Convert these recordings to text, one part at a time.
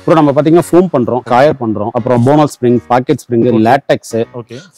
Bro நம்ம பாத்தீங்கன்னா foam பண்றோம், காயர் பண்றோம், அப்புறம் Bonnell spring, pocket spring, latex,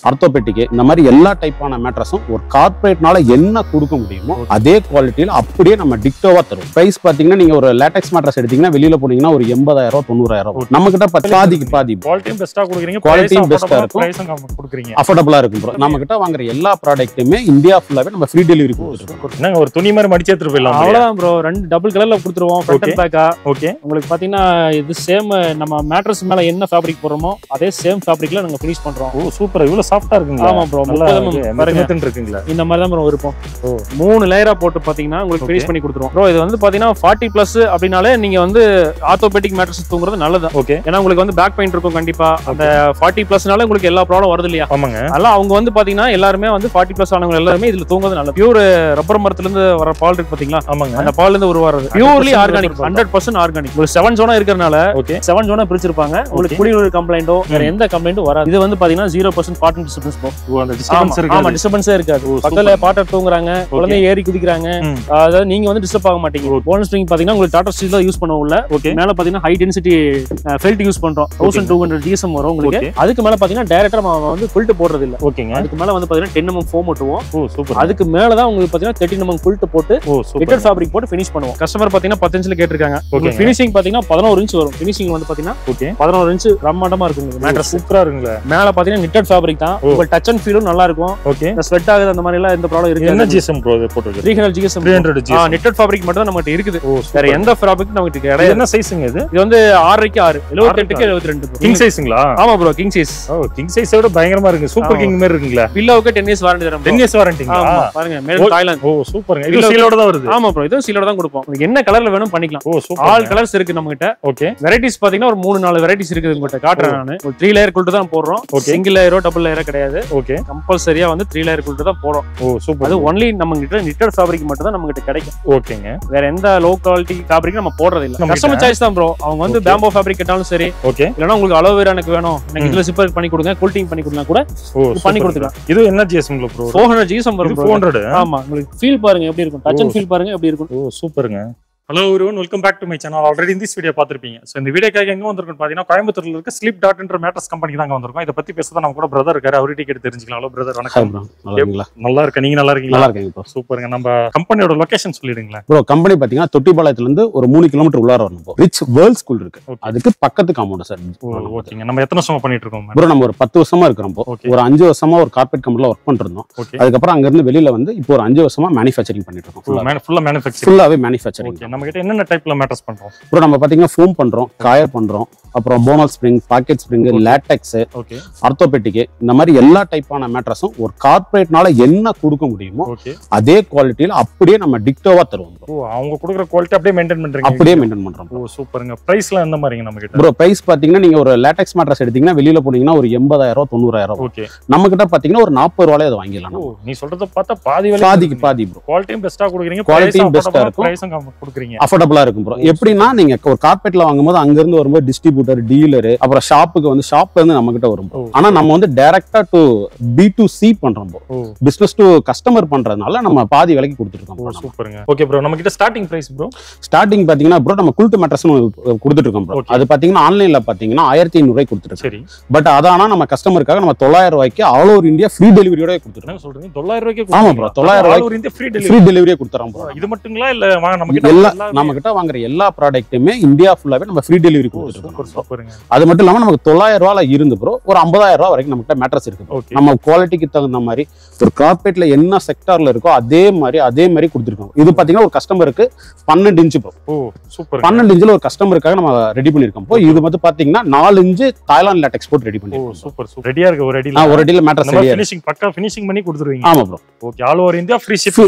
orthopaedic இந்த மாதிரி எல்லா டைப்பான மேட்ரஸும் ஒரு கார்ப்பரேட்னால என்ன கொடுக்க முடியுமோ அதே குவாலிட்டியில அப்படியே நம்ம டிக்டோவா தரும். பிரைஸ் பாத்தீங்கன்னா நீங்க ஒரு லேட்டெக்ஸ் மேட்ரஸ் எடுத்தீங்கன்னா வெளியில போனீங்கன்னா ஒரு 80,000 90,000 நம்ம கிட்ட பாதிக்கு பாதி குவாலிட்டியும் பெஸ்டா கொடுக்குறீங்க, குவாலிட்டியும் பெஸ்டா இருக்கும், பிரைஸும் கொடுக்குறீங்க, அஃபோர்டபுளா இருக்கும் ப்ரோ. நம்ம கிட்ட வாங்குற எல்லா ப்ராடக்ட்டுமே இந்தியா ஃபுல்லாவே நம்ம ஃப்ரீ டெலிவரி கொடுத்துருக்கோம். என்னங்க ஒரு துணி மாதிரி மடிச்சு எடுத்துட்டு போயிடலாம். அவ்வளவுதான் ப்ரோ. ரெண்டு டபுள் கலர்ல கொடுத்துருவோம் ஃப்ரண்ட் அண்ட் பேக்கா. ஓகே, உங்களுக்கு பாத்தீங்கன்னா இது சேம் நம்ம மேட்ரஸ் மேல என்ன ஃபேப்ரிக் போடுறோமோ அதே சேம் ஃபேப்ரிக்ல நாங்க ஃபினிஷ் பண்றோம். ஓ சூப்பர், இவ்வளவு சாஃப்ட்டா இருக்குங்க. ஆமா ப்ரோ, பாருங்க இருக்குங்களா இந்த மாதிரி தான் ப்ரோ இருக்கும். 3 லேயரா போட்டு பாத்தீங்கன்னா உங்களுக்கு ஃபினிஷ் பண்ணி கொடுத்துருவோம் ப்ரோ. இது வந்து பாத்தீங்கன்னா 40+ அப்படினாலே நீங்க வந்து ஆர்த்தோபெடிக் மேட்ரஸ் தூங்குறது நல்லது. ஓகே, ஏன்னா உங்களுக்கு வந்து பேக் பெயின் இருக்கும் கண்டிப்பா. அந்த 40+னால உங்களுக்கு எல்லா ப்ராப்ளம் வருது இல்லையா? ஆமாங்க. அதெல்லாம் அவங்க வந்து பாத்தீங்கன்னா எல்லாருமே வந்து 40+ ஆனவங்க எல்லாருமே இதுல தூங்குறது நல்லது. பியூர் ரப்பர் மரத்துல இருந்து வர பால் இருக்கு பாத்தீங்களா? ஆமாங்க. அந்த பால்ல இருந்து உருவாறது பியூர்லி ஆர்கானிக், 100% ஆர்கானிக். ஒரு 7 ஜோனா இருக்கறனால 7 ஜோனா பிரிச்சிருப்பாங்க. உங்களுக்கு குடிநீர் கம்ப்ளைண்டோ வேற எந்த கம்ப்ளைண்டும் வராது. இது வந்து பாத்தீங்கன்னா 0% பாட்டன் டிஸ்டர்பன்ஸ் போ. அந்த டிஸ்டர்பன்ஸ் இருக்கு. ஆமா, டிஸ்டர்பன்ஸே இருக்காது. பக்கத்துல பாட்டர் தூங்குறாங்க, குழந்தை ஏறி குதிக்குறாங்க, அதாவது நீங்க வந்து டிஸ்டர்ப் ஆக மாட்டீங்க. போனஸ் ஸ்ப்ரிங் பாத்தீங்கன்னா உங்களுக்கு டாடா ஸ்டீல் தான் யூஸ் பண்ணுவோம் உள்ள. மேல பாத்தீங்கன்னா ஹை டென்சிட்டி ஃபெல்ட் யூஸ் பண்றோம். 1200 GSM வரும் உங்களுக்கு. அதுக்கு மேல பாத்தீங்கன்னா டைரக்டா நம்ம வந்து ஃபில்ட் போடுறது இல்ல. ஓகேங்க. அதுக்கு மேல வந்து பாத்தீங்கன்னா 10 mm ஃபோம் ஓட்டுவோம். ஓ சூப்பர். அதுக்கு மேல தான் உங்களுக்கு பாத்தீங்கன்னா 13 mm ஃபில்ட் போட்டு லிட்டர் ஃபேப்ரிக் போட்டு ஃபினிஷ் பண்ணுவோம். கஸ்டமர் பாத்தீங்கன்னா 10 இன்ச்ல கேட்டிருக்காங்க. ஃபினிஷிங் பாத்தீங்கன்னா 11 இன்ச் வரும். ஃபினிஷிங் வந்து பாத்தீங்கன்னா 11 இன்ச் பிரம்மாண்டமா இருக்கும். மேட்ரஸ் சூப்பரா இருக்குங்க. மேல பாத்தீங்கன்னா நிட்டட் ஃபேப்ரிக் தான். உங்களுக்கு டச் அண்ட் ஃபீலும் நல்லா இருக்கும். ஓகே, ஸ்வெட் ஆகுது அந்த மாதிரி எல்லாம் எந்த ப்ராப்ளம் இருக்கு. என்ன GSM ப்ரோ போட்டுருக்கு? 300 GSM. நிட்டட் ஃபேப்ரிக் மட்டும் தான் நமக்கு இருக்குது. வேற எந்த ஃபேப்ரிக் நமக்கு கிடையாது. என்ன சைஸ்ங்க இது? இது வந்து 6க்கு 6, 78க்கு 72. கிங் சைஸ்ங்களா? ஆமா ப்ரோ, கிங் சைஸ். ஓ, கிங் சைஸை விட பயங்கரமா இருக்கு. சூப்பர் கிங் மாதிரி இருக்குங்களா? பில்லோவுக்கு 10 இயர்ஸ் வாரண்டி தரோம். 10 இயர்ஸ் வாரண்டிங்களா? ஆமா, பாருங்க மேட் தாய்லாந்து. ஓ சூப்பர்ங்க. இது சீலோட தான் வருது. ஆமா ப்ரோ, இது சீலோட தான் கொடுப்போம். உங்களுக்கு என்ன கலர்ல வேணும் பண்ணிக்கலாம். ஓ சூப்பர். ஆல் கலர்ஸ் இருக்கு நம்ம கிட்ட. ஓகே, வெரைட்டிஸ் பாத்தீங்கன்னா ஒரு 3-4 வெரைட்டிஸ் இருக்குது உங்ககிட்ட. காட்டுறேன் நான். ஒரு 3 லேயர் குல்ட் தான் போடுறோம். சிங்கிள் லேயரோ டபுள் லேயரோ கிடையாது. ஓகே, கம்பல்சரியா வந்து 3 லேயர் குல்ட் தான் போடுறோம். ஓ சூப்பர். அது ஒன்லி நம்ம கிட்ட நிட்டட் ஃபேப்ரிக் மட்டும் தான் நம்ம கிட்ட கிடைக்கும். ஓகேங்க. வேற எந்த லோ குவாலிட்டி ஃபேப்ரிக் நம்ம போடுறது இல்ல. கஸ்டமர் சாய்ஸ் தான் ப்ரோ. அவங்க வந்து பேம்போ ஃபேப்ரிக் கேட்டாலும் சரி, ஓகே, இல்லனா உங்களுக்கு அலோவேரா எனக்கு வேணும், எனக்கு இதுல சிப்பர் பண்ணி கொடுங்க, கூல்டிங் பண்ணி கொடுங்க கூட பண்ணி கொடுத்துக்கலாம். இது என்ன GSM ப்ரோ? 400 GSM வரும் ப்ரோ. 400. ஆமா, உங்களுக்கு ஃபீல் பாருங்க எப்படி இருக்கும். டச் அண்ட் ஃபீல் பாருங்க எப்படி இருக்கும். ஓ சூப்பர்ங்க. Hello everyone, welcome back to my channel. Already இந்த வீடியோ பார்த்திருப்பீங்க. ஸோ இந்த வீடியோக்காக எங்க வந்திருக்கும் பார்த்தீங்கன்னா கோயம்புத்தூர்ல இருக்க ஸ்லீப் டாட்ன்ற மேட்ரஸ் கம்பெனிக்கு தாங்க வந்திருக்கோம். இதை பத்தி பேசுறதா நம்ம கூட பிரதர் இருக்காரு, அவர்கிட்ட கேட்டு தெரிஞ்சுக்கலாம். ஹலோ பிரதர், வணக்கம். நல்லா இருக்கேன், நீங்க நல்லா இருக்கீங்களா? நல்லா இருக்கேங்க ப்ரோ. சூப்பருங்க. நம்ம கம்பெனியோட லொகேஷன் சொல்லிடுங்களேன் ப்ரோ. கம்பெனி பாத்தீங்கன்னா தொட்டிப்பாளையத்துல இருந்து ஒரு 3 கிலோமீட்டர் உள்ளார வரணும். ரிச் வேர்ல்ட் ஸ்கூல் இருக்கு, அதுக்கு பக்கத்து காம்பவுண்ட் சார். ஓகேங்க. நம்ம எத்தனை வருஷமா பண்ணிட்டு இருக்கோம் ப்ரோ? நம்ம ஒரு 10 வருஷமா இருக்கிறோம். ஒரு 5 வருஷமா ஒரு கார்பரேட் கம்பெனில ஒர்க் பண்ணிட்டு இருந்தோம். அதுக்கப்புறம் அங்க இருந்து வெளியில வந்து இப்போ ஒரு 5 வருஷமா மேனுஃபேக்சரிங் பண்ணிட்டு இருக்கோம். ஃபுல்லாவே மேனுஃபேக்சரிங். நம்ம கிட்ட என்னென்ன டைப்ல மேட்ரஸ் பண்றோம் ப்ரோ? நம்ம பாத்தீங்கன்னா ஃபோம் பண்றோம், காயர் பண்றோம், அப்புறம் Bonnell spring, pocket spring, latex, orthopaedic இந்த மாதிரி எல்லா டைப்பான மேட்ரஸும் ஒரு கார்ப்பரேட்னால என்ன கொடுக்க முடியுமோ அதே குவாலிட்டியில அப்படியே நம்ம டிக்டோவா தருவோம். அவங்க கொடுக்குற குவாலிட்டி அப்படியே மெயின்டைன் பண்றீங்க? அப்படியே மெயின்டைன் பண்றோம். ஓ சூப்பருங்க. பிரைஸ்லாம் எந்த மாதிரிங்க நம்ம கிட்ட? ப்ரோ பிரைஸ் பாத்தீங்கன்னா நீங்க ஒரு லேட்டெக்ஸ் மேட்ரஸ் எடுத்தீங்கன்னா வெளியில போனீங்கன்னா ஒரு 80,000 90,000. ஓகே, நம்ம கிட்ட பாத்தீங்கன்னா ஒரு 40 ரூபாயில அதை வாங்கிடலாம். நீ சொல்றத பார்த்தா பாதிக்கு பாதி ப்ரோ. குவாலிட்டியும் பெஸ்டா கொடுக்குறீங்க, குவாலிட்டியும் பெஸ்டா இருக்கும், பிரைஸும் கொடுக்குறீங்க, அஃபோர்டபுளா இருக்கும் ப்ரோ. எப்படின்னா நீங்க ஒரு கார்பெட்ல வாங்கும்போது அங்க இருந்து வரும்போது டிஸ்ட்ரிபியூட்டர், டீலர், அப்புறம் ஷாப்புக்கு வந்து ஷாப்ல இருந்து நம்ம கிட்ட வரும். ஆனா நம்ம வந்து டைரக்டா டு B2C பண்றோம். பிசினஸ் டு கஸ்டமர் பண்றதுனால நம்ம பாதி விலைக்கு கொடுத்துருக்கோம். சூப்பருங்க. ஓகே ப்ரோ, நம்ம கிட்ட ஸ்டார்டிங் பிரைஸ் ப்ரோ? ஸ்டார்டிங் பாத்தீங்கன்னா ப்ரோ நம்ம குல்ட் மேட்ரஸ் கொடுத்துட்டு இருக்கோம் ப்ரோ. அது பாத்தீங்கன்னா ஆன்லைன்ல பாத்தீங்கன்னா 1500 ரூபாய் கொடுத்துருக்கோம். சரி, பட் அதானா நம்ம கஸ்டமருக்காக நம்ம 900 ரூபாய்க்கு ஆல் ஓவர் இந்தியா ஃப்ரீ டெலிவரியோட கொடுத்துருக்கோம். சொல்றீங்க 900 ரூபாய்க்கு? ஆமா ப்ரோ, 900 ரூபாய்க்கு ஃப்ரீ டெலிவரியே கொடுத்துறோம் ப்ரோ. இது மட்டுங்களா இல்ல நம்ம கிட்ட வாங்குற எல்லா ப்ராடக்ட்டுமே இந்தியா ஃபுல்லாவே நம்ம ஃப்ரீ டெலிவரி கொடுத்துருக்கோம். சூப்பருங்க. அது மட்டும் இல்லாம நமக்கு 900 ரூபாயில இருந்து ப்ரோ ஒரு 50,000 ரூபாய் வரைக்கும் நம்ம கிட்ட மேட்ரஸ் இருக்கு. நம்ம குவாலிட்டிக்கு தகுந்த மாதிரி ஒரு கார்பெட்ல என்ன செக்டார்ல இருக்கோ அதே மாதிரி கொடுத்துருக்கோம். இது பாத்தீங்கன்னா ஒரு கஸ்டமருக்கு 12 இன்ச் ப்ரோ. ஓ சூப்பர். 12 இன்ச்ல ஒரு கஸ்டமருக்காக நம்ம ரெடி பண்ணிருக்கோம். இது வந்து பாத்தீங்கன்னா 4 இன்ச் தாய்லாந்து லேட்டெக்ஸ் போட்டு ரெடி பண்ணிருக்கோம். Super super. ரெடியா இருக்கு. ஒரு அடியில மேட்ரஸ் ரெடியா ஃபினிஷிங் பக்கா ஃபினிஷிங் பண்ணி கொடுத்துருவீங்க? ஆமா bro. Okay, all over India free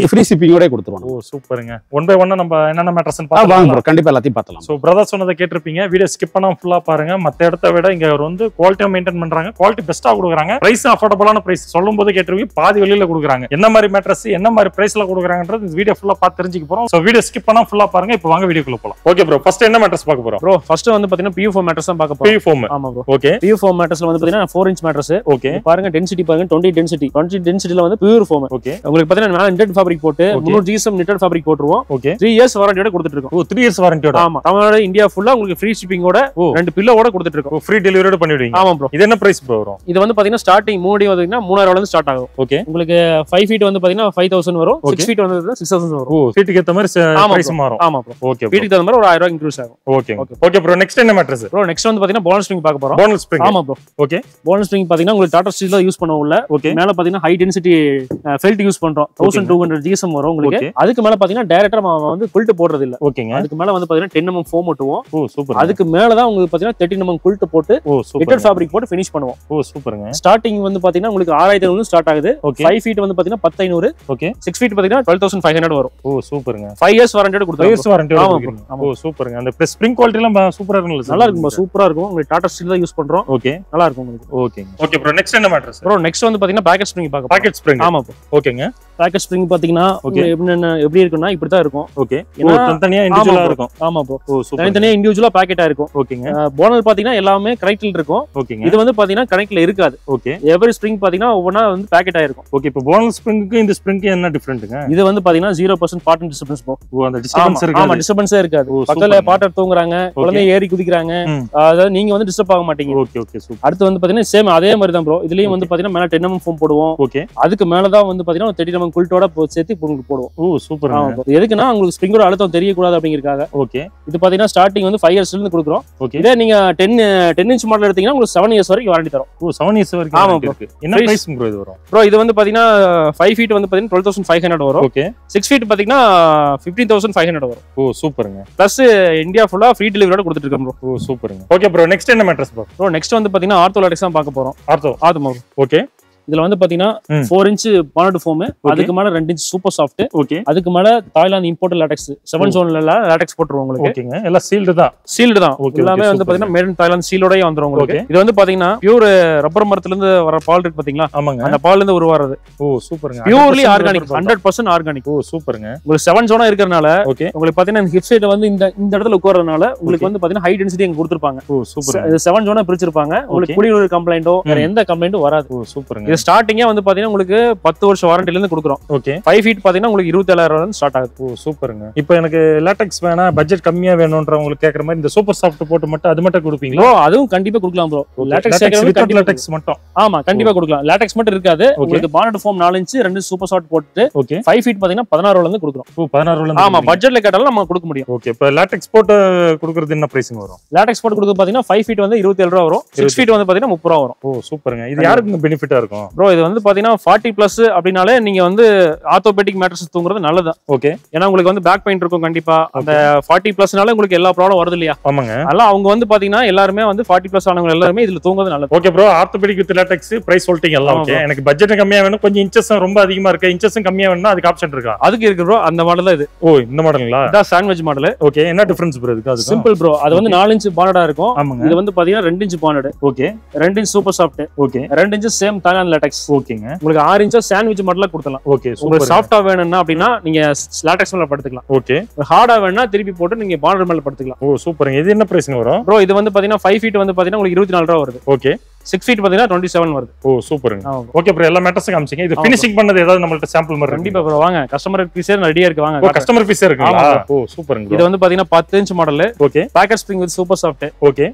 ஷிப்பிங்கோட கொடுத்துருவோம். ஓ சூப்பருங்க. ஒன் பை ஒன் நம்ம என்னென்ன மேட்ரஸ் வாங்க ப்ரோ, கண்டிப்பா எல்லாத்தையும் பார்த்தலாம். சோ பிரதர் சொன்னதை கேட்டிருப்பீங்க. வீடியோ ஸ்கிப் பண்ணாம ஃபுல்லா ஃபுல்லா பாருங்க. மத்த இடத்த விட இங்க வந்து குவாலிட்டியா மெயின்டைன் பண்றாங்க, குவாலிட்டி பெஸ்டா கொடுக்குறாங்க, பிரைஸ் அஃபோர்டபுளான பிரைஸ். சொல்லும் போது கேட்டுருவீங்க, பாதி வெளியில கொடுக்குறாங்க. என்ன மாதிரி மேட்ரஸ் என்ன மாதிரி பிரைஸ்ல கொடுக்குறாங்கன்றது இந்த வீடியோ ஃபுல்லா பார்த்து தெரிஞ்சுக்க போறோம். சோ வீடியோ ஸ்கிப் பண்ணா ஃபுல்லா பாருங்க. இப்போ வாங்க வீடியோக்குள்ள போலாம். ஓகே ப்ரோ, ஃபர்ஸ்ட் என்ன மேட்ரஸ் பார்க்க போறோம்? ப்ரோ ஃபர்ஸ்ட் வந்து பாத்தீங்கன்னா PU foam மேட்ரஸ் தான் பார்க்க போறோம். PU foam. ஆமா ப்ரோ. ஓகே. PU foam மேட்ரஸ்ல வந்து பாத்தீங்கன்னா 4 inch மேட்ரஸ். ஓகே. பாருங்க டென்சிட்டி பாருங்க 20 டென்சிட்டில வந்து பியூர் foam. ஓகே. உங்களுக்கு பாத்தீங்கன்னா மேல knitted fabric போட்டு 300 GSM knitted fabric போட்டுருவோம். ஓகே. 3 years வாரண்டியோட கொடுத்துட்டு இருக்கோம். ஓ 3 years வாரண்டியோட. ஆமா. தமிழ்நாடு இந்தியா ஃபுல்லா உங்களுக்கு ஃப்ரீ ஷிப்பிங்கோட 2 பில்லோட கொடுத்துட்டு இருக்கோம். ஃப்ரீ டெலிவரியோட பண்ணிடுவீங்க. ஆமா ப்ரோ. இது என்ன பிரைஸ் ப்ரோ வரும்? இது வந்து பாத்தீங்கன்னா ஸ்டார்டிங் 3D பாத்தீங்கன்னா 3000 ரூபாயில இருந்து ஸ்டார்ட் ஆகும். ஓகே. உங்களுக்கு 5 feet வந்து பாத்தீங்கன்னா 5000 வரும். 6 feet வந்து 6000 வரும். ஓ ஃபீட்டுக்கு ஏத்த மாதிரி பிரைஸ் மாறும். ஆமா ப்ரோ. ஓகே. ஃபீட்டுக்கு தகுந்த மாதிரி ஒரு 1000 ரூபாய் இன்க்ரீஸ் ஆகும். ஓகே. ஓகே ப்ரோ, நெக்ஸ்ட் என்ன மேட்ரஸ்? ப்ரோ நெக்ஸ்ட் வந்து பாத்தீங்கன்னா போனஸ் ஸ்ப்ரிங் பார்க்க போறோம். Bonus spring. ஆமா ப்ரோ. ஓகே. போனஸ் ஸ்ப்ரிங் பாத்தீங்கன்னா உங்களுக்கு டாடா ஸ்டீல் தான் யூஸ் பண்ணுவோம் உள்ள. ஓகே. மேல பாத்தீங்கன்னா ஹை டென்சிட்டி ஃபெல்ட் யூஸ் பண்றோம். 1200 GSM வரும் உங்களுக்கு. அதுக்கு மேல பாத்தீங்கன்னா டைரக்டா வந்து குல்ட் போடுறது இல்ல. ஓகேங்க. அதுக்கு மேல வந்து பாத்தீங்கன்னா 10 mm foam ஒட்டுவோம். ஓ சூப்பர். அதுக்கு மேல தான் உங்களுக்கு பாத்தீங்கன்னா 13 mm குல்ட் போட்டு ஓ சூப்பர் knitted fabric போட்டு finish பண்ணுவோம். ஓ சூப்பர்ங்க. ஸ்டார்டிங் வந்து பாத்தீங்கன்னா உங்களுக்கு 6500 ஸ்டார்ட் ஆகுது. 5 feet வந்து பாத்தீங்கன்னா 10500. ஓகே. 6 feet பாத்தீங்கன்னா 12500 வரும். ஓ சூப்பர்ங்க. 5 years வாரண்டியோட கொடுத்தாங்க. 5 years வாரண்டியோட ஆமா கொடுக்குறீங்க. ஓ சூப்பர்ங்க. அந்த ஸ்ப்ரிங் குவாலிட்டி எல்லாம் சூப்பரா இருக்குல்ல? நல்லா இருக்கும், சூப்பரா இருக்கும். உங்களுக்கு டாடா ஸ்டீல் தான் யூஸ் பண்றோம். ஓகே. நல்லா இருக்கும் உங்களுக்கு. ஓகேங்க. ஓகே ப்ரோ, நெக்ஸ்ட் என்ன மேட்ரஸ்? ப்ரோ நெக்ஸ்ட் வந்து பாத்தீங்கன்னா பாக்கெட் ஸ்ப்ரிங் பார்க்க போறோம். Packet spring. ஆமா ப்ரோ. ஓகேங்க. பாக்கெட் ஸ்ப்ரிங் பாத்தீங்கன்னா எப்படி இருக்குன்னா இப்படி தான் இருக்கும். ஓகே. தனியா இண்டிவிஜுவலா இருக்கும். ஆமா ப்ரோ. ஓ சூப்பர். தனியா இண்டிவிஜுவலா பாக்கெட்டா இருக்கும். ஓகேங்க. போனல் பாத்தீங்கன்னா எல்லாமே கனெக்ட்ல இருக்கும். ஓகேங்க. இது வந்து பாத்தீங்கன்னா கனெக்ட்ல இருக்காது. ஓகே. எவரி ஸ்ப்ரிங் பாத்தீங்கன்னா ஒவ்வொண்ணா வந்து பாக்கெட் ஆயிருக்கும். ஓகே. இப்போ போனல் ஸ்ப்ரிங்க்கு இந்த ஸ்ப்ரிங்க்கு என்ன டிஃபரன்ட்ங்க? இது வந்து பாத்தீங்கன்னா 0% பாட்டன் டிஸ்டர்பன்ஸ் போ. ஓ அந்த டிஸ்டர்பன்ஸ் இருக்காது. ஆமா டிஸ்டர்பன்ஸே இருக்காது. பக்கத்துல பாட்டர் தூங்குறாங்க, குழந்தை ஏறி குதிக்குறாங்க, அதாவது நீங்க வந்து டிஸ்டர்ப் ஆக மாட்டீங்க. Okay okay super. அடுத்து வந்து பாத்தீங்கன்னா சேம் அதே மாதிரி தான் ப்ரோ. இதுலயும் வந்து பாத்தீங்கன்னா மேல 10 mm foam போடுவோம். ஓகே. அதுக்கு மேல தான் வந்து பாத்தீங்கன்னா 30 mm குல்ட்டோட சேர்த்து உங்களுக்கு போடுவோம். ஓ சூப்பர். எதுக்குன்னா உங்களுக்கு ஸ்ப்ரிங்கோட அழுத்தம் தெரியக்கூடாது அப்படிங்கறதுக்காக. ஓகே. இது பாத்தீங்கன்னா ஸ்டார்டிங் வந்து 5 years ல இருந்து கொடுக்குறோம். ஓகே. இதே நீங்க 10 inch மாடல் எடுத்தீங்கன்னா உங்களுக்கு 7 years வரைக்கும் வாரண்டி தரும். ஓ 7 years வரைக்கும் வாரண்டி இருக்கு. என்ன பிரைஸ் ப்ரோ இது வரும்? ப்ரோ இது வந்து பாத்தீங்கன்னா 5 feet வந்து பாத்தீங்கன்னா 12500 வரும். ஓகே. 6 feet பாத்தீங்கன்னா 15500 வரும். ஓ சூப்பர்ங்க. பிளஸ் இந்தியா ஃபுல்லா ஃப்ரீ டெலிவரியோட கொடுத்துட்டு இருக்கோம் ப்ரோ. ஓ சூப்பர்ங்க. ஓகே ப்ரோ, நெக்ஸ்ட் என்ன மேட்ரஸ் ப்ரோ? ப்ரோ நெக்ஸ்ட் வந்து பாத்தீங்கன்னா ஆர்த்தோ லாடெக்ஸ் தான் பார்க்க போறோம். ஆர்த்தோ. ஆர்த்தோ. ஓகே. இதுல வந்து பாத்தீங்கன்னா 4 inch பானட் ஃபோம், அதுக்கு மேல 2 inch சூப்பர் சாஃப்ட், ஓகே. அதுக்கு மேல Thailand import LaTeX 7 zone LaTeX போட்டுருவோம் உங்களுக்கு. ஓகேங்க. எல்லாம் சீல்டு தான். சீல்டு தான். எல்லாமே வந்து பாத்தீங்கன்னா மேட் இன் தாய்லாந்து சீலோடயே வந்துரும் உங்களுக்கு. இது வந்து பாத்தீங்கன்னா பியூர் ரப்பர் மரத்துல இருந்து வர பால் இருக்கு பாத்தீங்களா? ஆமாங்க. அந்த பால்ல இருந்து உருவாறது. ஓ சூப்பர்ங்க. Purely organic, 100% organic. ஓ சூப்பர்ங்க. உங்களுக்கு 7 zone இருக்கறனால ஓகே. உங்களுக்கு பாத்தீங்கன்னா ஹிப் சைடு வந்து இந்த இடத்துல உட்கார்றதுனால உங்களுக்கு வந்து பாத்தீங்கன்னா ஹை டென்சிட்டி அங்க கொடுத்திருப்பாங்க. ஓ சூப்பர். 7 zone பிரிச்சிருப்பாங்க. உங்களுக்கு குடிநீர் கம்ப்ளைண்டோ வேற எந்த கம்ப்ளைண்டும் வராது. ஓ சூப்பர்ங்க. இது ஸ்டார்டிங்கே வந்து பாத்தீங்கன்னா உங்களுக்கு 10 வருஷம் வாரண்டில இருந்து கொடுக்குறோம். ஓகே. 5 feet பாத்தீங்கன்னா உங்களுக்கு 27000 ரூபாயில ஸ்டார்ட் ஆகுது. ஓ சூப்பர்ங்க. இப்போ எனக்கு லாட்டெக்ஸ் வேணா, பட்ஜெட் கம்மியா வேணும்ன்றவங்களுக்கு கேக்குற மாதிரி இந்த சூப்பர் சாஃப்ட் போட்டு மட்டும் அது மட்டும் கொடுப்பீங்களா? ப்ரோ அதுவும் கண்டிப்பா கொடுக்கலாம் ப்ரோ. லாட்டெக்ஸ் மட்டும். ஆமா கண்டிப்பா கொடுக்கலாம். லாட்டெக்ஸ் மட்டும் இருக்காது. உங்களுக்கு bonnet foam 4 inch 2 super soft போட்டு ஓகே. 5 feet பாத்தீங்கன்னா 16 ரூபாயில இருந்து கொடுக்குறோம். ஓ 16 ரூபாயில இருந்து. ஆமா பட்ஜெட்ல கேட்டாலும் நம்ம கொடுக்க முடியும். ஓகே. இப்போ லாட்டெக்ஸ் போட்டு கொடுக்கிறது என்ன பிரைஸ்ங்க வரும்? லாட்டெக்ஸ் போட்டு கொடுக்கிறது பாத்தீங்கன்னா 5 feet வந்து 27 ரூபாய் வரும். 6 feet வந்து பாத்தீங்கன்னா 30 ரூபாய் வரும். ஓ சூப்பர்ங்க. இது யாருக்கு பெனிஃபிட்டா இருக்கும்? ப்ரோ இது வந்து பாத்தீங்கன்னா 40+ அப்படினாலே நீங்க வந்து ஆர்த்தோபெடிக் மேட்ரஸ் தூங்குறது நல்லது. ஓகே. ஏன்னா உங்களுக்கு வந்து பேக் பெயின் இருக்கும் கண்டிப்பா. அந்த 40+னால உங்களுக்கு எல்லா ப்ராப்ளம் வருது இல்லையா? ஆமாங்க. அதனால அவங்க வந்து பாத்தீங்கன்னா எல்லாருமே வந்து 40+ ஆனவங்க எல்லாரும் இதுல தூங்குறது நல்லது. Okay bro, orthopaedic with latex price சொல்லிட்டீங்க எல்லாம். ஓகே. எனக்கு பட்ஜெட் கம்மியா வேணும், கொஞ்சம் இன்ச்சஸ் ரொம்ப அதிகமா இருக்கு, இன்ச்சஸ் கம்மியா வேணும்னா அதுக்கு ஆப்ஷன் இருக்கா? அதுக்கு இருக்கு ப்ரோ. அந்த மாடல் தான் இது. ஓ இந்த மாடலுங்களா? இதான் சாண்ட்விச் மாடல். ஓகே. என்ன டிஃபரன்ஸ் ப்ரோ இதுக்கு? அது சிம்பிள் ப்ரோ. அது வந்து 4 inch பானடா இருக்கும். ஆமாங்க. இது வந்து பாத்தீங்கன்னா 2 inch bonnet. Okay. 2 inch super soft. Okay. 2 inch same Thailand latex. ஓகேங்க. உங்களுக்கு 6 inch சாண்ட்விச் மாடல்ல கொடுத்தலாம். ஓகே. உங்களுக்கு சாஃப்ட்டா வேணும்னா அப்படினா நீங்க லாட்டெக்ஸ் மேல படுத்துக்கலாம். ஓகே. ஹார்டா வேணும்னா திருப்பி போட்டு நீங்க பானட் மேல படுத்துக்கலாம். ஓ சூப்பர்ங்க. இது என்ன பிரைஸ்ங்க வரும்? ப்ரோ இது வந்து பாத்தீங்கன்னா 5 feet வந்து பாத்தீங்கன்னா உங்களுக்கு 24 ரூபாய் வருது. ஓகே. 6 feet பாத்தீங்கன்னா 27 வருது. ஓ சூப்பர்ங்க. ஓகே ப்ரோ, எல்லா மேட்டர்ஸும் காமிச்சீங்க. இது ஃபினிஷிங் பண்ணது ஏதாவது நம்மள்ட்ட சாம்பிள் மாதிரி கண்டிப்பா ப்ரோ வாங்க. கஸ்டமர் பீஸே ரெடியா இருக்கு வாங்க. கஸ்டமர் பீஸே இருக்குங்களா? ஓ சூப்பர்ங்க. இது வந்து பாத்தீங்கன்னா 10 inch model. Okay. Packet spring with super soft. Okay.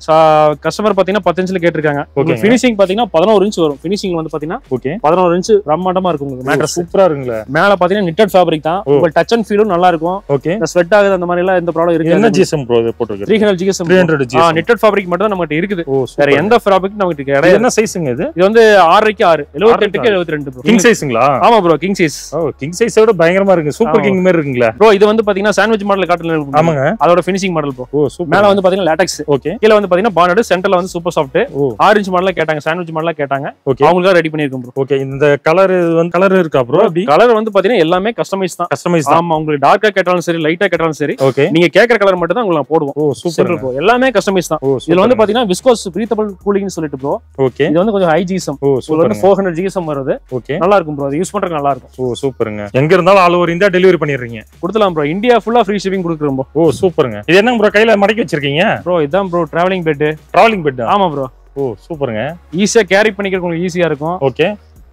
Customer பாத்தீங்கன்னா 10 inchல கேட்டிருக்காங்க. ஃபினிஷிங் பாத்தீங்கன்னா 11 inch வரும். ஃபினிஷிங் வந்து பாத்தீங்கன்னா ஓகே 11 inch பிரம்மாண்டமா இருக்கும் உங்களுக்கு. மேட்ரஸ் சூப்பரா இருக்குங்களா? மேல பாத்தீங்கன்னா knitted fabric தான். உங்களுக்கு டச் அண்ட் ஃபீலும் நல்லா இருக்கும். ஓகே. இந்த ஸ்வெட் ஆகுது அந்த மாதிரி எல்லாம் எந்த ப்ராப்ளம் இருக்கு? என்ன GSM ப்ரோ இது போட்டுருக்கு? 300 GSM. 300 GSM. knitted fabric மட்டும் தான் நம்மகிட்ட இருக்குது. வேற எந்த fabric நம்மகிட்ட கிடையாது. என்ன சைஸ்ங்க இது? இது வந்து 6க்கு 6, 78க்கு 72 ப்ரோ. கிங் சைஸ்ங்களா? ஆமா ப்ரோ, கிங் சைஸ். ஓ, கிங் சைஸை விட பயங்கரமா இருக்கு. சூப்பர் கிங் மாதிரி இருக்குங்களா ப்ரோ? இது வந்து பாத்தீங்கன்னா சாண்ட்விச் மாடல் காட்டல இருக்கு. ஆமாங்க, அதோட ஃபினிஷிங் மாடல் ப்ரோ. ஓ சூப்பர். மேல வந்து பாத்தீங்கன்னா லேட்டெக்ஸ், ஓகே. கீழ வந்து பாத்தீங்கன்னா பாண்டட், சென்டர்ல வந்து சூப்பர் சாஃப்ட். 6 இன்ச் மாடல்ல கேட்டாங்க, சாண்ட்விச் மாடல்ல கேட்டாங்க. ஓகே, அவங்களுக்காக ரெடி பண்ணிருக்கோம் ப்ரோ. ஓகே. இந்த கலர் வந்து கலர் இருக்கா ப்ரோ? அப்படி கலர் வந்து பாத்தீங்கன்னா எல்லாமே கஸ்டமைஸ் தான். கஸ்டமைஸ். ஆமா, உங்களுக்கு டார்க்கா கேட்டாலும் சரி, லைட்டா கேட்டாலும் சரி, ஓகே, நீங்க கேக்குற கலர் மட்டும் தான் உங்களுக்கு போடுவோம். ஓ சூப்பர் ப்ரோ. எல்லாமே கஸ்டமைஸ் தான். இதுல வந்து பாத்தீங்கன்னா விஸ்கோஸ் பிரீத்தபிள் கூலிங்னு சொல்லிட்டு ப்ரோ. ஓகே. இது வந்து கொஞ்சம் ஹை ஜிஎஸ்எம். ஓ சூப்பர். வந்து 400 ஜிஎஸ்எம் வருது. ஓகே, நல்லா இருக்கும் ப்ரோ. அது யூஸ் பண்றதுக்கு நல்லா இருக்கும். ஓ சூப்பருங்க. எங்க இருந்தாலும் ஆல் ஓவர் இந்தியா டெலிவரி பண்ணிடுறீங்க? கொடுக்கலாம் ப்ரோ. இந்தியா ஃபுல்லா ஃப்ரீ ஷிப்பிங் கொடுக்குறோம் ப்ரோ. ஓ சூப்பருங்க. இது என்னங்க ப்ரோ கையில மடக்கி வச்சிருக்கீங்க? ப்ரோ இதான் bro travelling bed. Travelling bed? ஆமா ப்ரோ. ஓ சூப்பருங்க. ஈஸியா கேரி பண்ணிக்கிறதுக்கு உங்களுக்கு ஈஸியா இருக்கும். ஓகே,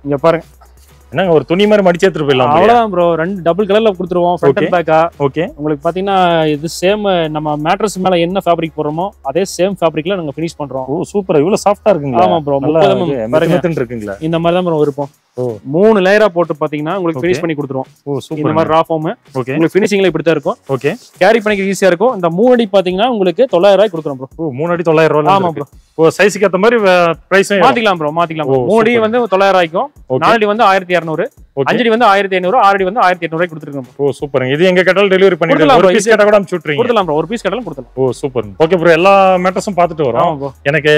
இங்க பாருங்க. என்னங்க ஒரு துணி மாதிரி மடிச்சு எடுத்துட்டு போயிடலாம்? அவ்வளவுதான் ப்ரோ. ரெண்டு டபுள் கலர்ல கொடுத்துருவோம், ஃப்ரண்ட் அண்ட் பேக்கா. ஓகே. உங்களுக்கு பாத்தீங்கன்னா இது சேம் நம்ம மேட்ரஸ் மேல என்ன ஃபேப்ரிக் போடுறோமோ அதே சேம் ஃபேப்ரிக்ல நாங்க ஃபினிஷ் பண்றோம். ஓ சூப்பர். இவ்வளவு சாஃப்ட்டா இருக்குங்களா? ஆமா ப்ரோ. மெத்தமெத்தன் இருக்குங்களா? இந்த மாதிரி தான் ப்ரோ இருப்போம். ஓ 3 லேயரா போட்டு பாத்தீங்கன்னா உங்களுக்கு ஃபினிஷ் பண்ணி கொடுத்துருவோம். ஓ சூப்பர். இந்த மாதிரி ரா ஃபார்ம். ஓகே. உங்களுக்கு ஃபினிஷிங்ல இப்படி தான் இருக்கும். ஓகே. கேரி பண்ணிக்க ஈஸியா இருக்கும். இந்த 3 அடி பாத்தீங்கன்னா உங்களுக்கு 900 ரூபாய் கொடுக்குறோம் ப்ரோ. ஓ 3 அடி 900 ரூபாய். ஆமா ப்ரோ. ஓ சைஸ்க்கு ஏத்த மாதிரி பிரைஸ் மாத்திக்கலாம் ப்ரோ, மாத்திக்கலாம். 3 அடி வந்து 900 ரூபாய்க்கும், 4 அடி வந்து 1200, 5 அடி வந்து 1500, 6 அடி வந்து 1800 ரூபாய் கொடுத்துருக்கோம். ஓ சூப்பர். இது எங்க கேட்டாலும் டெலிவரி பண்ணிடலாம். ஒரு பீஸ் கேட்டா கூட அனுப்பிச்சு விட்டுறீங்க? கொடுக்கலாம் ப்ரோ. ஒரு பீஸ் கேட்டாலும் கொடுக்கலாம். ஓ சூப்பர். ஓகே ப்ரோ, எல்லா மேட்டர்ஸும் பார்த்துட்டு வரோம். எனக்கு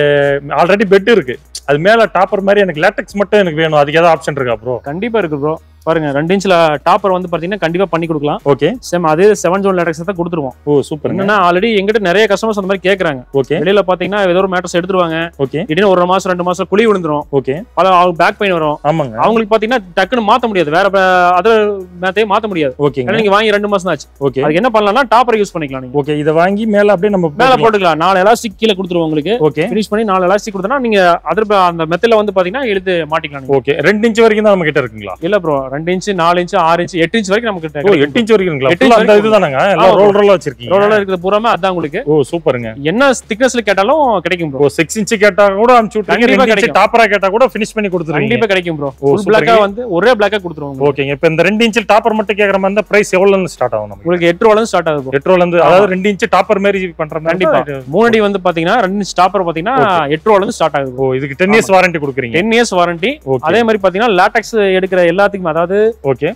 ஆல்ரெடி பெட் இருக்கு, அது மேல டாப்பர் மாதிரி எனக்கு லேட்டெக்ஸ் மட்டும் எனக்கு வேணும். அதுக்கு ஏதாவது ஆப்ஷன் இருக்கா ப்ரோ? கண்டிப்பா இருக்கு ப்ரோ. பாருங்க 2 இன்ச்ல டாப்பர் வந்து பாத்தீங்கன்னா கண்டிப்பா பண்ணி கொடுக்கலாம். ஓகே. சேம் அதே 7 ஜோன் லேட்டெக்ஸ் தான் கொடுத்துருவோம். ஓ சூப்பர். என்னன்னா ஆல்ரெடி எங்கிட்ட நிறைய கஸ்டமர்ஸ் அந்த மாதிரி கேக்குறாங்க. ஓகே. வெளியில பாத்தீங்கன்னா ஏதோ ஒரு மேட்டர்ஸ் எடுத்துருவாங்க. ஓகே. திடீர்னு 1 மாசம் 2 மாசம் குழி விழுந்துரும். ஓகே. பல பேக் பெயின் வரும். ஆமாங்க. அவங்களுக்கு பாத்தீங்கன்னா டக்குன்னு மாத்த முடியாது, வேற அதர் மேத்தையும் மாத்த முடியாது. ஓகே. நீங்க வாங்கி 2 மாசம் ஆச்சு. ஓகே. அதுக்கு என்ன பண்ணலாம்னா டாப்பர் யூஸ் பண்ணிக்கலாம் நீங்க. ஓகே. இத வாங்கி மேல அப்படியே நம்ம மேல போட்டுக்கலாம். 4 எலாஸ்டிக் கீழ கொடுத்துருவோம் உங்களுக்கு. ஓகே. ஃபினிஷ் பண்ணி 4 எலாஸ்டிக் கொடுத்தனா நீங்க அதர் அந்த மெத்தல வந்து பாத்தீங்கன்னா இழுத்து மாட்டிக்கலாம் நீங்க. ஓகே. 2 இன்ச் வரைக்கும் தான் நம்ம கிட்ட இருக்குங்களா? இல்ல bro, 2 inch 4 inch 6 inch 8 inch வரைக்கும் நமக்கு ஓ 8 இன்ச் வரைக்கும் இருக்குங்களா? அந்த இதுதானங்க எல்லாம் ரோல் ரோலா வச்சிருக்கீங்க? ரோல் ரோலா இருக்குது பூராமே அதான் உங்களுக்கு. ஓ சூப்பருங்க. என்ன திக்னஸ்ல கேட்டாலும் கிடைக்கும் ப்ரோ. ஓ 6 இன்ச் கேட்டா கூட அனுப்பிச்சு விட்டுறீங்க. 2 இன்ச் டாப்பரா கேட்டா கூட ஃபினிஷ் பண்ணி கொடுத்துறீங்க? கண்டிப்பா கிடைக்கும் ப்ரோ. ஃபுல் பிளாக்கா வந்து ஒரே பிளாக்கா கொடுத்துருவோம். ஓகேங்க. இப்போ இந்த 2 இன்ச் டாப்பர் மட்டும் கேக்குற மாதிரி இருந்தா பிரைஸ் எவ்வளவுல இருந்து ஸ்டார்ட் ஆகும் நமக்கு? உங்களுக்கு 8 ரூபாயில இருந்து ஸ்டார்ட் ஆகுது. 8 ரூபாயில இருந்து, அதாவது 2 இன்ச் டாப்பர் மாதிரி பண்ற மாதிரி. கண்டிப்பா 3 அடி வந்து பாத்தீங்கன்னா 2 இன்ச் டாப்பர் பாத்தீங்கன்னா 8 ரூபாயில இருந்து ஸ்டார்ட் ஆகுது. ஓ இதுக்கு 10 இயர்ஸ் வாரண்டி கொடுக்குறீங்க? 10 இயர்ஸ் வாரண்டி. அதே மாதிரி பாத்தீங்கன்னா லேட்டெக்ஸ் எடுக்கிற எல்லாத்துக்கும், அதாவது ஓகே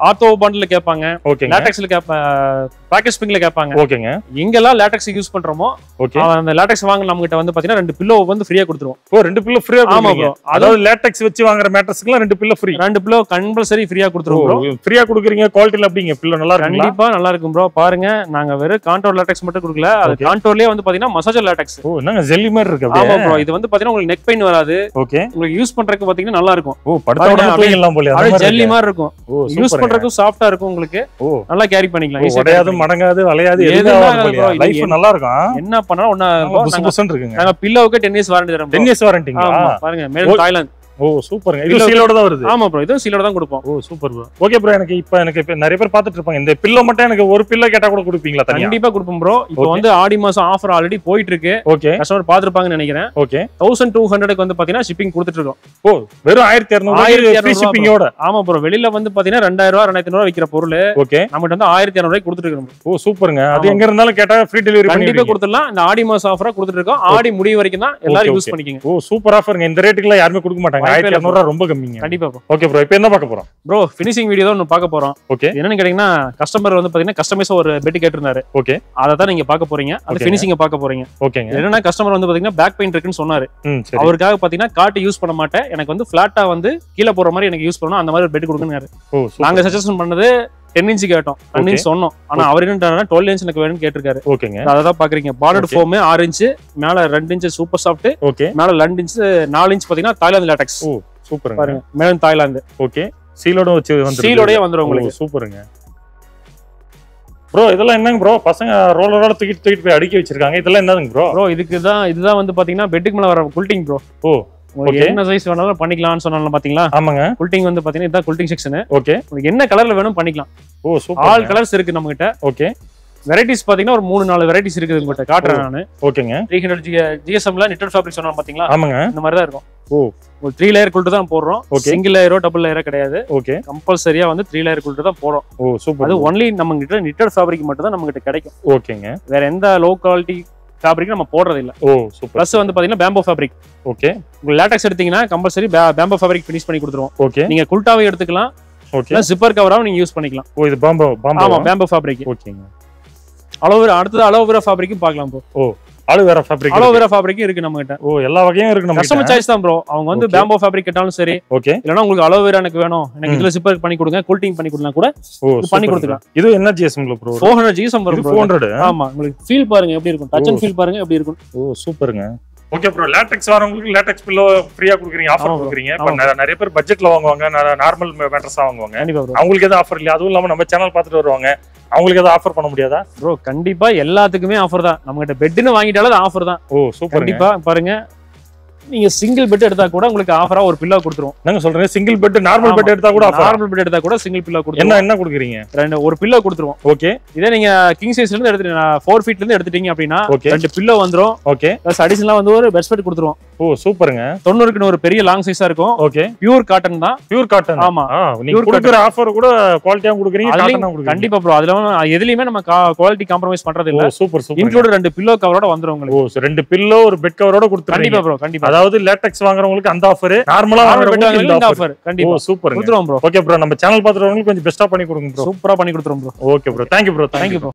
ஆர்த்தோ பாண்டில் கேட்பாங்க, ஓகேங்க, லேட்டெக்ஸ்ல பேக்கேஜ் ஸ்ப்ரிங்ல கேட்பாங்க. ஓகேங்க. எங்கெல்லாம் லேட்டெக்ஸ் யூஸ் பண்றோமோ ஓகே அந்த லேட்டெக்ஸ் வாங்க நம்ம கிட்ட வந்து பாத்தீங்கன்னா 2 பில்லோ வந்து ஃப்ரீயா கொடுத்துருவோம். ஓ 2 பில்லோ ஃப்ரீயா? ஆமா ப்ரோ. அதாவது லேட்டெக்ஸ் வச்சு வாங்குற மேட்ரஸ்க்குலாம் 2 பில்லோ ஃப்ரீ? 2 பில்லோ கம்பல்சரி ஃப்ரீயா கொடுத்துருவோம் ப்ரோ. ஃப்ரீயா கொடுக்குறீங்க. குவாலிட்டில அப்படிங்க பில்லோ நல்லா இருக்குங்களா? கண்டிப்பா நல்லா இருக்கும் ப்ரோ. பாருங்க, நாங்க வெறும் கான்டோர் லேட்டெக்ஸ் மட்டும் கொடுக்கல, அது கான்டோர்லயே வந்து பாத்தீங்கன்னா மசாஜ் லேட்டெக்ஸ். ஓ என்னங்க ஜெல்லி மாதிரி இருக்கு அப்படியே? ஆமா ப்ரோ. இது வந்து பாத்தீங்கன்னா உங்களுக்கு நெக் பெயின் வராது. ஓகே. உங்களுக்கு யூஸ் பண்றதுக்கு பாத்தீங்கன்னா நல்லா இருக்கும். ஓ படுத்த உடனே தூங்கிடலாம் போல. அது ஜெல்லி மாதிரி இருக்கும். யூஸ் பண்றதுக்கு சாஃப்ட்டா இருக்கும் உங்களுக்கு. ஓ நல்லா கேரி பண்ணிக்கலாம். உடையாது, மடங்காது, வளையாது, லைஃப் நல்லா இருக்கும். என்ன பண்ணா ஒண்ணா இருக்குங்க. நாங்க பில்லோவுக்கு 10 இயர்ஸ் வாரண்டி தரோம். 10 இயர்ஸ் வாரண்டிங்களா? பாருங்க, மேட் தாய்லாந்து. ஓ சூப்பர்ங்க. இது சீலோட தான் வருது? ஆமா ப்ரோ, இது சீலோட தான் கொடுப்போம். ஓ சூப்பர் ப்ரோ. ஓகே ப்ரோ, எனக்கு இப்ப நிறைய பேர் பாத்துட்டு இருப்பாங்க, இந்த பில்லோ மட்டும் எனக்கு ஒரு பில்லோ கேட்டா கூட கொடுப்பீங்களா? கண்டிப்பா கொடுப்போம் ப்ரோ. இப்போ வந்து ஆடி மாசம் ஆஃபர் ஆல்ரெடி போயிட்டு இருக்கு. ஓகே. கஸ்டமர் பாத்துருப்பாங்கன்னு நினைக்கிறேன். ஓகே. 1200க்கு வந்து பாத்தீங்கன்னா ஷிப்பிங் கொடுத்துட்டு இருக்கோம். ஓ வெறும் 1200 ஃப்ரீ ஷிப்பிங்கோட? ஆமா ப்ரோ. வெளியில வந்து பாத்தீங்கன்னா 2000 ரூபாய் 2500 விக்கிற பொருள் ஓகே நம்ம வந்து 1200 ரூபாய்க்கு கொடுத்துட்டு இருக்கோம். ஓ சூப்பருங்க. அது எங்க இருந்தாலும் கேட்டா ஃப்ரீ டெலிவரி கண்டிப்பா கொடுத்துடலாம். இந்த ஆடி மாசம் ஆஃபரா கொடுத்துட்டு இருக்கோம். ஆடி முடிவு வரைக்கும் தான் எல்லாரும் யூஸ் பண்ணிக்கங்க. ஓ சூப்பர் ஆஃபர்ங்க. இந்த ரேட்டுக்குலாம் யாருமே கொடுக்க மாட்டாங்க. 1200 ரூபாய் ரொம்ப கம்மிங்க. கண்டிப்பா ப்ரோ. ஓகே ப்ரோ, இப்போ என்ன பார்க்க போறோம்? ப்ரோ ஃபினிஷிங் வீடியோ தான் ஒன்னு பார்க்க போறோம். ஓகே. என்னன்னு கேட்டீங்கன்னா, கஸ்டமர் வந்து பாத்தீங்கன்னா கஸ்டமைஸா ஒரு பெட் கேட்டிருந்தாரு. ஓகே. அத தான் நீங்க பார்க்க போறீங்க. அது ஃபினிஷிங்க பார்க்க போறீங்க. ஓகேங்க. என்னன்னா, கஸ்டமர் வந்து பாத்தீங்கன்னா பேக் பெயின் இருக்குன்னு சொன்னாரு. சரி. அவருக்காக பாத்தீங்கன்னா காட்டு யூஸ் பண்ண மாட்டேன், எனக்கு வந்து ஃபிளாட்டா வந்து கீழ போற மாதிரி எனக்கு யூஸ் பண்ணனும், அந்த மாதிரி ஒரு பெட் கொடுங்கனாரு. ஓ நாங்க சஜஷன் பண்ணது 10 இன்ச் கேட்டோம், 2 இன்ச் சொன்னோம். ஆனா அவர் என்னன்னா 12 இன்ச் எனக்கு வேணும்னு கேட்டிருக்காரு. ஓகேங்க. அதான் பாக்குறீங்க. பார்டர் ஃபோம் 6 இன்ச், மேல 2 இன்ச் சூப்பர் சாஃப்ட், ஓகே, மேல 2 இன்ச் 4 இன்ச் பாத்தீங்கன்னா தாய்லாந்து லேட்டெக்ஸ். ஓ சூப்பருங்க. பாருங்க, மேல தாய்லாந்து. ஓகே. சீலோட வச்சு வந்து சீலோடயே வந்துரும் உங்களுக்கு. சூப்பருங்க ப்ரோ. இதெல்லாம் என்னங்க ப்ரோ? பசங்க ரோலரோட தூக்கிட்டு போய் அடுக்கி வச்சிருக்காங்க. இதெல்லாம் என்னதுங்க ப்ரோ? ப்ரோ இதுதான் வந்து பாத்தீங்கன்னா பெட்டுக்கு மேல வர குல்டிங் ப்ரோ. ஓ உங்களுக்கு என்ன சைஸ் வேணாலும் பண்ணிக்கலாம்னு சொன்னாலும் பாத்தீங்களா? ஆமாங்க. குல்டிங் வந்து பாத்தீங்கன்னா இதான் குல்டிங் செக்ஷன். ஓகே. உங்களுக்கு என்ன கலர்ல வேணும் பண்ணிக்கலாம். ஓ சூப்பர். ஆல் கலர்ஸ் இருக்கு நம்ம கிட்ட. ஓகே. வெரைட்டிஸ் பாத்தீங்கன்னா ஒரு 3-4 வெரைட்டிஸ் இருக்குது உங்ககிட்ட, காட்டுறேன் நானு. ஓகேங்க. 300 GSMல knitted fabric சொன்னா பாத்தீங்களா? ஆமாங்க. இந்த மாதிரி தான் இருக்கும். ஓ ஒரு 3 லேயர் குல்ட் தான் போடுறோம். சிங்கிள் லேயரோ டபுள் லேயரோ கிடையாது. ஓகே. கம்பல்சரியா வந்து 3 லேயர் குல்ட் தான் போடுறோம். ஓ சூப்பர். அது ஒன்லி நம்ம கிட்ட knitted fabric மட்டும் தான் நம்ம கிட்ட கிடைக்கும். ஓகேங்க. வேற எந்த லோ குவாலிட்டி ஃபேப்ரிக் நம்ம போடுறது இல்ல. ஓ சூப்பர். பிளஸ் வந்து பாத்தீங்கன்னா பேம்போ ஃபேப்ரிக். ஓகே. உங்களுக்கு லேட்டெக்ஸ் எடுத்தீங்கன்னா கம்பல்சரி பேம்போ ஃபேப்ரிக் ஃபினிஷ் பண்ணி கொடுத்துருவோம். ஓகே. நீங்க குல்டாவே எடுத்துக்கலாம். ஓகே. இல்ல ஜிப்பர் கவராவும் நீங்க யூஸ் பண்ணிக்கலாம். ஓ இது பாம்போ. ஆமா பேம்போ ஃபேப்ரிக். ஓகேங்க. அலோவேரா அடுத்து அலோவேரா ஃபேப்ரிக்கும் பார்க்கலாம் ப்ரோ. ஓ அலோவேரா ஃபேப்ரிக். அலோவேரா ஃபேப்ரிக்கும் இருக்கு நம்ம கிட்ட. ஓ எல்லா வகையும் இருக்கு நம்ம கிட்ட. கஸ்டமர் சாய்ஸ் தான் ப்ரோ. அவங்க வந்து பேம்போ ஃபேப்ரிக் கேட்டாலும் சரி. ஓகே. இல்லனா உங்களுக்கு அலோவேரா எனக்கு வேணும், எனக்கு இதுல ஜிப்பர் பண்ணி கொடுங்க, கூல்டிங் பண்ணி கொடுங்க கூட பண்ணி கொடுத்துக்கலாம். இது என்ன ஜிஎஸ்எம் ப்ரோ? 400 GSM வரும் ப்ரோ. 400. ஆமா உங்களுக்கு ஃபீல் பாருங்க எப்படி இருக்கும், டச் அண்ட் ஃபீல் பாருங்க எப்படி இருக்கும். ஓ சூப்பருங்க. ஓகே ப்ரோ, லேட்டெக்ஸ் வரவங்களுக்கு லேட்டெக்ஸ் பில்லோ ஃப்ரீயா கொடுக்குறீங்க, ஆஃபர் கொடுக்குறீங்க. இப்போ நிறைய பேர் பட்ஜெட்ல வாங்குவாங்க, நார்மல் மேட்ரஸா வாங்குவாங்க. அவங்களுக்கு எதாவது ஆஃபர் இல்லையா? அதுவும் இல்லாம நம்ம சேனல் பார்த்துட்டு வருவாங்க, அவங்களுக்கு எதாவது ஆஃபர் பண்ண முடியாதா? ப்ரோ கண்டிப்பா எல்லாத்துக்குமே ஆஃபர் தான். நம்ம கிட்ட பெட்னு வாங்கிட்டாலும் ஆஃபர் தான். ஓ சூப்பர். கண்டிப்பா பாருங்க, நீங்க சிங்கிள் பெட் எடுத்தா கூட உங்களுக்கு ஆஃபரா ஒரு பில்லோ கொடுத்துருவோம். நாங்க சொல்றேன் சிங்கிள் பெட், நார்மல் பெட் எடுத்தா கூட ஆஃபர். நார்மல் பெட் எடுத்தா கூட சிங்கிள் பில்லோ கொடுத்துருவோம். என்ன கொடுக்குறீங்க? ஒரு பில்லோ கொடுத்துருவோம். ஓகே. இதே நீங்க கிங் சைஸ்ல இருந்து எடுத்துட்டீங்க, 4 ஃபீட்ல இருந்து எடுத்துட்டீங்க அப்படின்னா 2 பில்லோ வந்துரும். ஓகே. பிளஸ் அடிஷனலா வந்து ஒரு பெட் ஸ்ப்ரெட் கொடுத்துருவோம். ஓ சூப்பருங்க. 90க்கு ஒரு பெரிய லாங் சைஸா இருக்கும். ஓகே. பியூர் காட்டன் தான். Pure cotton. ஆமா. நீங்க கொடுக்குற ஆஃபர் கூட குவாலிட்டியா கொடுக்குறீங்க, காட்டனா கொடுக்குறீங்க. கண்டிப்பா ப்ரோ. அதுல எதுலயுமே நம்ம குவாலிட்டி காம்ப்ரமைஸ் பண்றது இல்ல. Super super. இன்க்ளூட் 2 பில்லோ கவரோட வந்துரும் உங்களுக்கு. ஓ 2 பில்லோ ஒரு பெட் கவரோட கொடுத்துறீங்க. கண்டிப்பா ப்ரோ கண்டிப்பா. அதாவது லேட்டெக்ஸ் வாங்குறவங்களுக்கு அந்த ஆஃபர், நார்மலா வாங்குறவங்களுக்கு இந்த ஆஃபர். கண்டிப்பா. ஓ சூப்பர் கொடுத்துறோம் ப்ரோ. ஓகே ப்ரோ, நம்ம சேனல் பார்த்துறவங்களுக்கு கொஞ்சம் பெஸ்டா பண்ணி கொடுங்க ப்ரோ. சூப்பரா பண்ணி கொடுத்துறோம் bro. Okay bro, thank you bro. Thank you bro.